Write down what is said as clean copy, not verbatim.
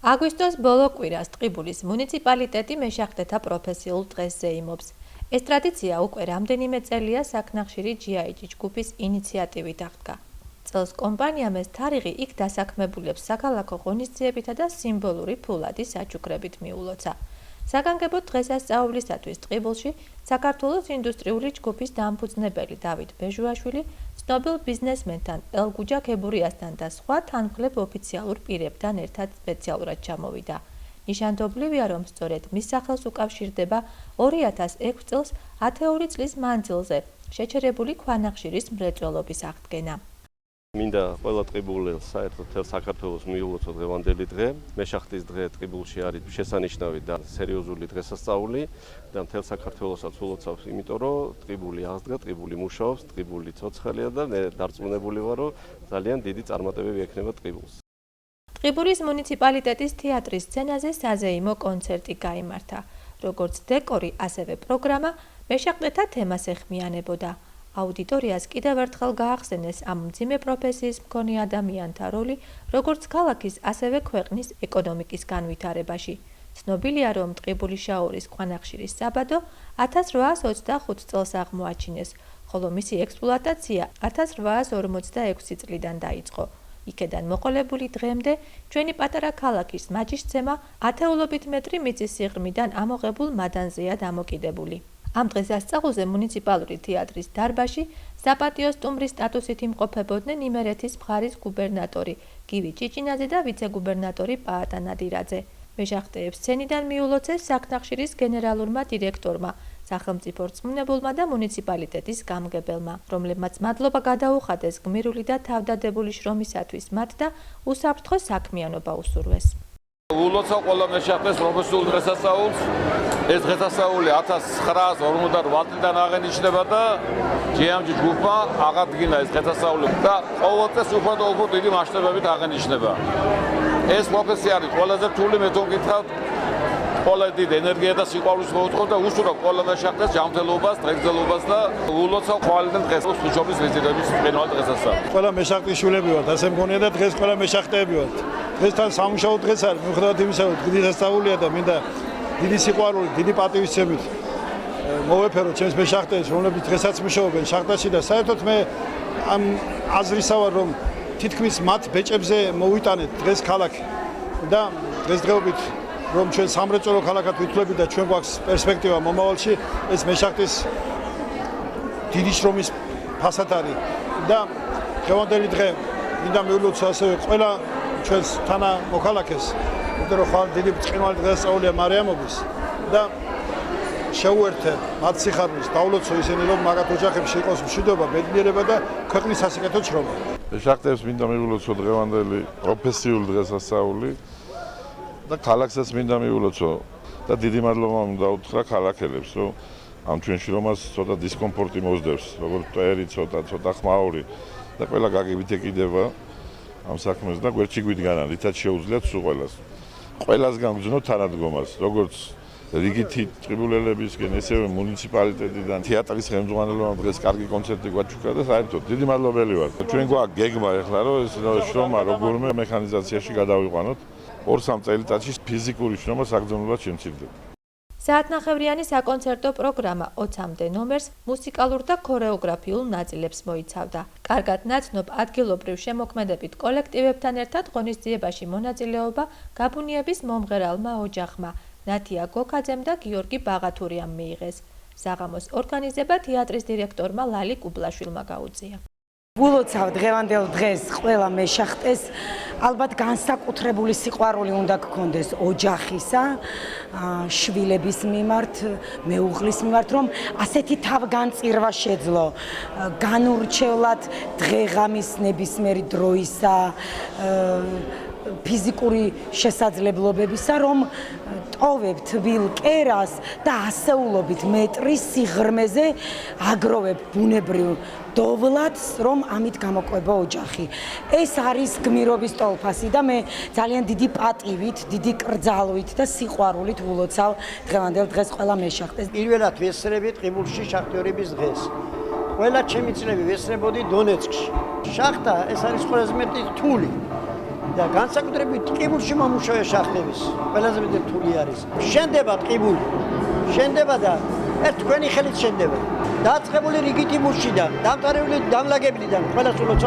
აგვისტოს ბოლო კვირას ტყიბულის მუნიციპალიტეტი მეშახტეთა პროფესიულ დღეს ზეიმობს. ეს ტრადიცია უკვე რამდენიმე წელია საქნახშირი GIG ჯგუფის ინიციატივით აღდგა. წელს კომპანიამ ეს თარიღი იქ დასაქმებულებს საქალაქო ღონისძიებითა და სიმბოლური ფულადი საჩუქრებით მიულოცა. საგანგებო დღესასწაულისათვის ტყიბულში საქართველოს ინდუსტრიული ჯგუფის დამფუძნებელი დავით ბეჟუაშვილი, ცნობილ ბიზნესმენთან ელგუჯა ქებურიასთან და სხვა თანმხლებ ოფიციალურ პირებთან ერთად სპეციალურად ჩამოვიდა. ნიშანდობლივია, რომ სწორედ მის სახელს უკავშირდება 2006 წელს ათეული წლის მანძილზე შეჩერებული ქვანახშირის მრეწველობის აღდგენა. მინდა ყველა ტყიბულელს საერთოდ მთელ საქართველოს მიულოცო დღევანდელი დღე. მეშახტის დღე ტყიბულში არის შესანიშნავი და სერიოზული დღესასწაული და მთელ საქართველოსაც ულოცავს, იმიტომ რომ ტყიბული აღდგა, ტყიბული მუშაობს, ტყიბული ცოცხალია და მე დარწმუნებული ვარ, რომ ძალიან დიდი წარმატებები ექნება ტყიბულს. ტყიბულის მუნიციპალიტეტის თეატრის სცენაზე საზეიმო კონცერტი გაიმართა. როგორც დეკორი, ასევე პროგრამა მეშახტეთა თემას ეხმიანებოდა. აუდიტორიას კიდევ ერთხელ გაახსენეს ამ მძიმე პროფესიის მქონე ადამიანთა როლი, როგორც ქალაქის, ასევე ქვეყნის ეკონომიკის განვითარებაში. ცნობილია, რომ ტყიბულის შაორის ქვანახშირის საბადო 1825 წელს აღმოაჩინეს, ხოლო მისი ექსპლუატაცია 1846 წლიდან დაიწყო. იქედან მოყოლებული დღემდე ჩვენი პატარა ქალაქის მაჯისცემა ათეულობით მეტრი მიწის სიღრმიდან ამოღებულ მადანზეა დამოკიდებული. ამ დღესასწაულზე მუნიციპალური თეატრის დარბაზში საპატიო სტუმრის სტატუსით იმყოფებოდნენ იმერეთის მხარის გუბერნატორი გივი ჭიჭინაძე და ვიცე-გუბერნატორი პაატა ნადირაძე. მეშახტეებს სცენიდან მიულოცეს საქნახშირის გენერალურმა დირექტორმა, სახელმწიფო რწმუნებულმა და მუნიციპალიტეტის გამგებელმა, რომლებმაც მადლობა გადაუხადეს გმირული და თავდადებული შრომისათვის მათ და უსაფრთხო საქმიანობა უსურვეს. ულოცავ ყველა მეშახტეს პროფესიულ დღესასწაულს. ეს დღესასწაული 1958 წლიდან აღენიშნება და GIG ჯგუფმა აღადგინა ეს დღესასწაული და ყოველწელს უფრო და უფრო დიდი მასშტაბებით აღენიშნება. ეს პროფესია არის ყველაზე რთული, მე თვითონ გითხრათ, ყველა დიდი ენერგია და სიყვარულს მოუწყობს და უსურვებ ყველა მეშახტეს ჯანმრთელობას, დღესდღეობას და ულოცავ ყოველდღე დღეს ხუთშობის ვიზიტების პირველ დღესასწაულს. ყველა მეშახტის შვილები ვართ, ასე მგონია და დღეს ყველა მეშახტეები ვართ. დღესთან სამუშაო დღეს არის, მიუხედავად იმისა, რომ დიდი დღესასწაულია და მინდა დიდი სიყვარული, დიდი პატივისცემით მოვეფერო ჩემს მეშახტეს, რომლებიც დღესაც მუშაობენ შახტაში და საერთოდ მე ამ აზრისა ვარ, რომ თითქმის მათ ბეჭებზე მოვიტანეთ დღეს ქალაქი და დღესდღეობით რომ ჩვენ სამრეწველო ქალაქად ვითვლებით და ჩვენ გვაქვს პერსპექტივა მომავალში, ეს მეშახტის დიდი შრომის ფასად არის და დღევანდელი დღე მინდა მიულოცო ასევე ყველა ჩვენს თანამოქალაქეს, იმიტომ რომ ხვალ დიდი ბრწყინვალე დღესასწაულია მარიამობის და შეუერთე მათ სიხარულს, დაულოცო ისინი, რომ მაგათ ოჯახებში იყოს მშვიდობა, ბედნიერება და ქვეყნის სასიკეთო შრომა. მეშახტეებს მინდა მიულოცო დღევანდელი პროფესიული დღესასწაული და ქალაქსაც მინდა მიულოცო და დიდი მადლობა მინდა უთხრა ქალაქელებს, რომ ამ ჩვენ შრომას ცოტა დისკომფორტი მოსდევს, როგორც პერი, ცოტა ხმაური და ყველა გაგებით ეკიდება ამ საქმეს და გვერდში გვიდგანან, რითაც შეუძლიათ სულ ყველას. ყველას გამგზნოთ თანადგომას, როგორც რიგითი ტყიბულელებისგან, ესევე მუნიციპალიტეტიდან, თეატრის ხელმძღვანელობამ დღეს კარგი კონცერტი გვაჩუქა და საერთოდ დიდი მადლობელი ვარ. ჩვენ გვაქვს გეგმა ახლა, რომ ეს შრომა როგორმე მექანიზაციაში გადავიყვანოთ. 2-3 წელიწადში ფიზიკური შრომა საგრძნობლად შემცირდება. საათნახევრიანი საკონცერტო პროგრამა 20-მდე ნომერს მუსიკალურ და ქორეოგრაფიულ ნაწილებს მოიცავდა. კარგად ნაცნობ ადგილობრივ შემოქმედებით კოლექტივებთან ერთად ღონისძიებაში მონაწილეობა გაბუნიების მომღერალმა ოჯახმა ნათია გოქაძემ და გიორგი ბაღათურიამ მიიღეს. საღამოს ორგანიზება თეატრის დირექტორმა ლალი კუბლაშვილმა გაუწია. ულოცავ დღევანდელ დღეს ყველა მეშახტეს, ალბათ განსაკუთრებული სიყვარული უნდა გქონდეს ოჯახისა, შვილების მიმართ, მეუღლის მიმართ, რომ ასეთი თავგანწირვა შეძლო, განურჩევლად დღეღამის ნებისმიერი დროისა, ფიზიკური შესაძლებლობებისა, რომ ტოვებ თბილ კერას და ასეულობით მეტრის სიღრმეზე აგროვებ ბუნებრივ დოვლადს, რომ ამით გამოყვება ოჯახი. ეს არის გმირობის ტოლფასი და მე ძალიან დიდი პატივით, დიდი კრძალვით და სიყვარულით ულოცავ დღევანდელ დღეს ყველა მეშახტეს. პირველად ვესწრები ტყიბულში შახტიორების დღეს. ყველა ჩემი წლები ვესწრებოდი დონეცკში. შახტა ეს არის ყველაზე მეტი რთული. და განსაკუთრებით ტყიბულში მომუშავე შახტების ყველაზე მეტი რთული არის. შენდება ტყიბული. შენდება და ერთ თქვენი ხელით შენდება. დაწყებული რიგითი მუშიდან, დამტარებული დამლაგებლიდან, ყველა სულ